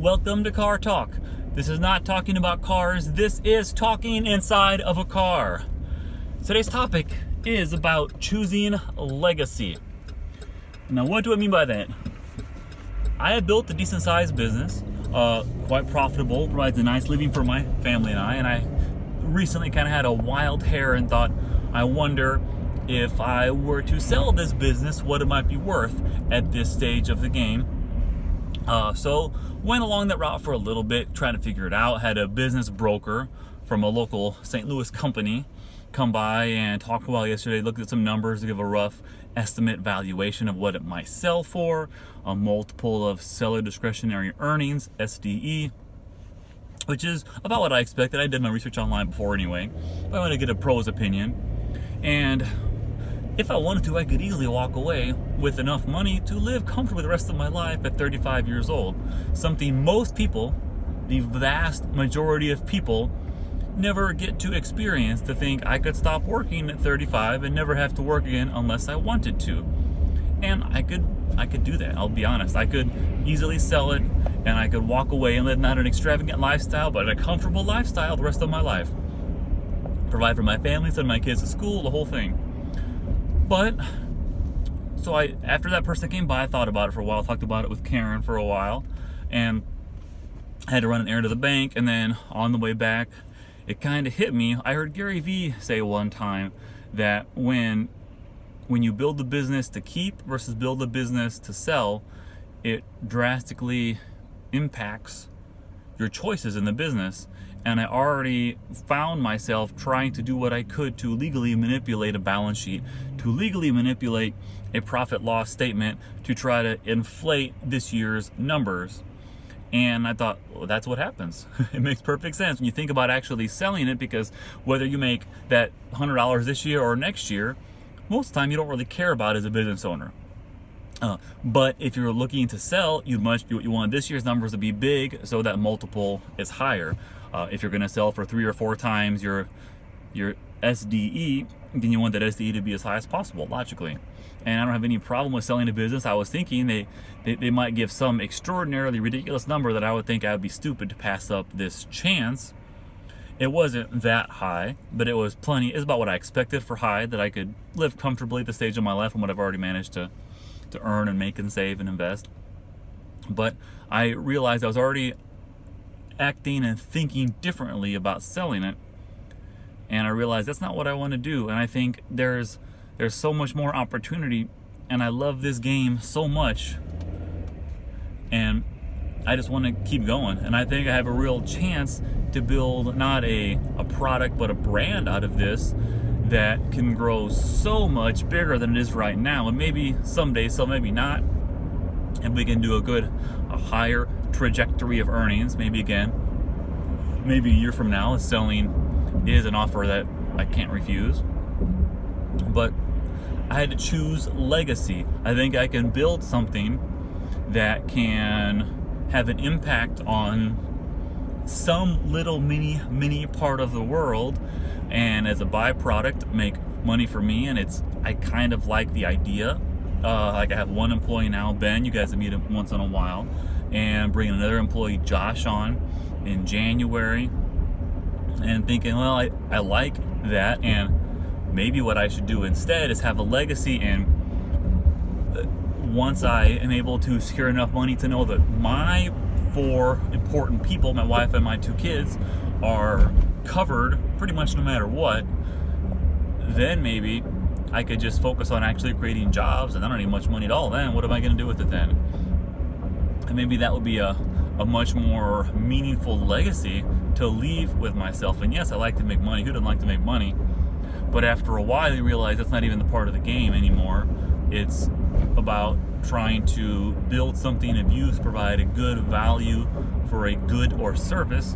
Welcome to Car Talk. This is not talking about cars, this is talking inside of a car. Today's topic is about choosing legacy. Now, what do I mean by that? I have built a decent sized business, quite profitable, provides a nice living for my family and I recently kind of had a wild hair and thought, I wonder if I were to sell this business, what it might be worth at this stage of the game. So went along that route for a little bit, trying to figure it out. Had a business broker from a local St. Louis company come by and talk a while yesterday, looked at some numbers to give a rough estimate valuation of what it might sell for, a multiple of seller discretionary earnings, SDE, which is about what I expected. I did my research online before anyway, but I want to get a pro's opinion. And if I wanted to, I could easily walk away with enough money to live comfortably the rest of my life at 35 years old. Something most people, the vast majority of people, never get to experience, to think I could stop working at 35 and never have to work again unless I wanted to. And I could do that, I'll be honest. I could easily sell it and I could walk away and live not an extravagant lifestyle, but a comfortable lifestyle the rest of my life. Provide for my family, send my kids to school, the whole thing. But, so after that person came by, I thought about it for a while, talked about it with Karen for a while, and I had to run an errand to the bank, and then on the way back, it kind of hit me. I heard Gary Vee say one time that when you build a business to keep versus build a business to sell, it drastically impacts your choices in the business. And I already found myself trying to do what I could to legally manipulate a balance sheet, to legally manipulate a profit loss statement, to try to inflate this year's numbers. And I thought, well, that's what happens. It makes perfect sense when you think about actually selling it, because whether you make that $100 this year or next year, most of the time you don't really care about as a business owner. But if you're looking to sell, you want this year's numbers to be big so that multiple is higher. If you're going to sell for 3 or 4 times your SDE, then you want that SDE to be as high as possible, logically. And I don't have any problem with selling a business. I was thinking they might give some extraordinarily ridiculous number that I would think I would be stupid to pass up this chance. It wasn't that high, but it was plenty. It's about what I expected for high, that I could live comfortably at this stage of my life and what I've already managed to earn and make and save and invest. But I realized I was already acting and thinking differently about selling it, and I realized that's not what I want to do. And I think there's so much more opportunity, and I love this game so much, and I just want to keep going. And I think I have a real chance to build not a product but a brand out of this that can grow so much bigger than it is right now, and maybe someday, so maybe not, and we can do a higher trajectory of earnings. Maybe a year from now, selling is an offer that I can't refuse. But I had to choose legacy. I think I can build something that can have an impact on some little mini part of the world, and as a byproduct make money for me. And I kind of like the idea. Like I have one employee now, Ben, you guys meet him once in a while, and bringing another employee, Josh, on in January, and thinking, well, I like that, and maybe what I should do instead is have a legacy. And once I am able to secure enough money to know that my 4 important people, my wife and my 2 kids, are covered pretty much no matter what, then maybe I could just focus on actually creating jobs, and I don't need much money at all. Then what am I going to do with it then? And maybe that would be a much more meaningful legacy to leave with myself. And yes, I like to make money. Who doesn't like to make money? But after a while, you realize that's not even the part of the game anymore. It's about trying to build something of use, provide a good value for a good or service.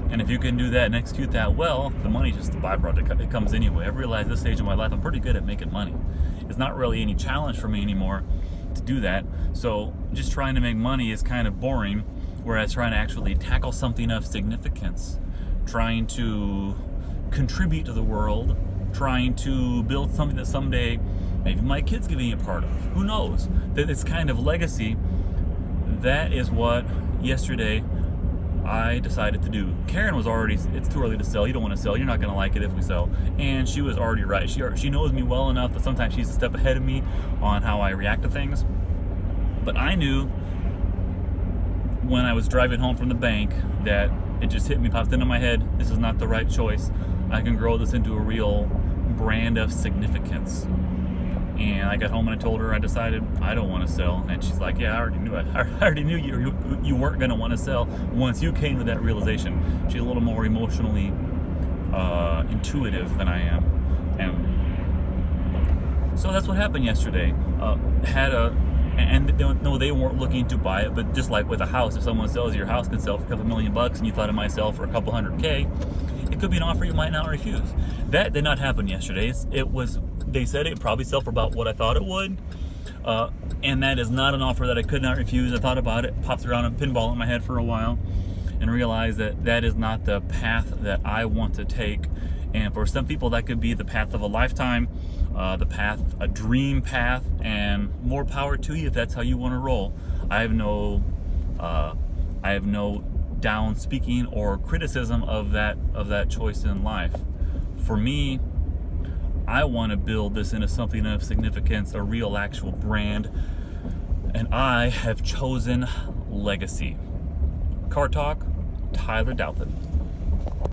And if you can do that and execute that well, the money's just a byproduct. It comes anyway. I've realized this stage of my life, I'm pretty good at making money. It's not really any challenge for me anymore to do that. So just trying to make money is kind of boring, whereas trying to actually tackle something of significance, trying to contribute to the world, trying to build something that someday maybe my kids can be a part of. Who knows? That it's kind of legacy. That is what yesterday I decided to do. Karen was already, it's too early to sell. You don't want to sell. You're not going to like it if we sell. And she was already right. She knows me well enough that sometimes she's a step ahead of me on how I react to things. But I knew when I was driving home from the bank that it just hit me, popped into my head, this is not the right choice. I can grow this into a real brand of significance. And I got home and I told her I decided I don't want to sell. And she's like, yeah, I already knew it. I already knew you weren't going to want to sell once you came to that realization. She's a little more emotionally intuitive than I am. And so that's what happened yesterday. No, they weren't looking to buy it, but just like with a house, if someone sells your house, can sell for a couple $1,000,000 and you thought it might sell for a couple $100K, it could be an offer you might not refuse. That did not happen yesterday. They said it would probably sell for about what I thought it would, and that is not an offer that I could not refuse. I thought about it, popped around a pinball in my head for a while, and realized that that is not the path that I want to take. And for some people, that could be the path of a lifetime, a dream path, and more power to you if that's how you want to roll. I have no down speaking or criticism of that choice in life. For me, I want to build this into something of significance, a real actual brand, and I have chosen legacy. Car Talk, Tyler Douthit.